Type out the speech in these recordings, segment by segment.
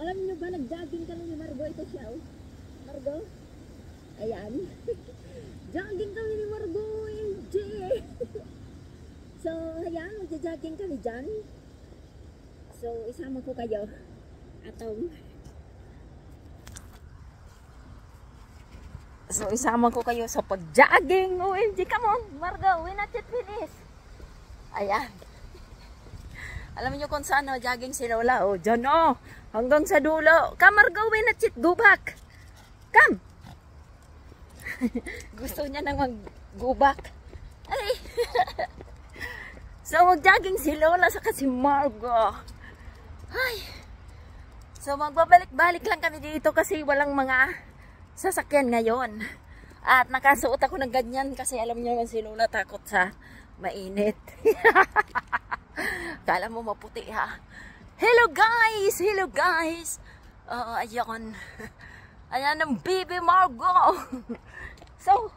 Alam niyo ba, nag-jogging kami ni Margo. Ito siya, oh. Margo. Ayan. Jogging kami ni Margo. MJ. So, ayan. Magja-jogging kami dyan. So, isama ko kayo. So, isama ko kayo sa pag-jogging. OMG, come on, Margo. We're not yet finished. Ayan. Alam niyo kung saan jogging si Lola? Oh, dyan oh. Hanggang sa dulo. Come, Margo, we're not yet. Go back. Come. Gusto niya nang mag-go back. Ay. So, mag-jogging si Lola saka si Margo. Ay. So, magbabalik-balik lang kami dito kasi walang mga sasakyan ngayon. At nakasuot ako ng ganyan kasi alam niyo naman si Lola takot sa mainit. Kala mo maputi ha. Hello guys! Hello guys! Ayan. Ayan ang baby Margo. So,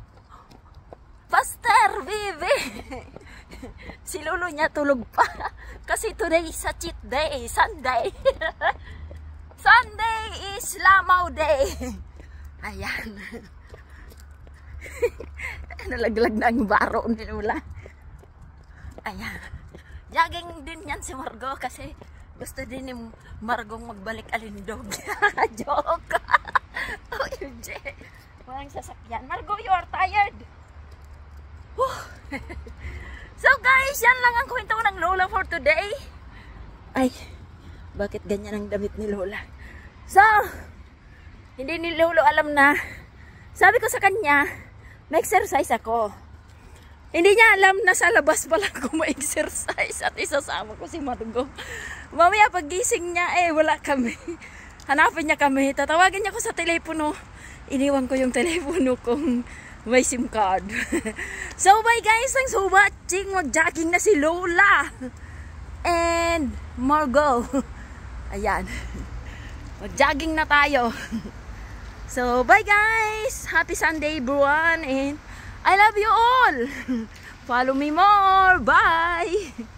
faster baby! Si Lolo niya tulog pa. Kasi today is a cheat day. Sunday. Sunday is Lamaw day. Ayan. Nalaglag na ang baro ni Lola. Ayan. Jogging din yan si Margo kasi gusto din ni Margong magbalik alindog. Joke. OMG. Walang sasakyan. Margo, you are tired. So guys, yan lang ang kwento ng Lola for today. Ay, bakit ganyan ang damit ni Lola? So, hindi ni Lolo alam na. Sabi ko sa kanya, ma-exercise ako. Hindi niya alam na sa labas pala ako ma-exercise at isasama ko si Margo. Mamaya paggising niya, wala kami. Hanapin niya kami. Tatawagin niya ko sa telepono. Iniwan ko yung telepono kong may SIM card. So bye guys, thanks for watching. Mag-jogging na si Lola and Margo. Ayan. Mag-jogging na tayo. So bye guys. Happy Sunday everyone and I love you all. Follow me more. Bye.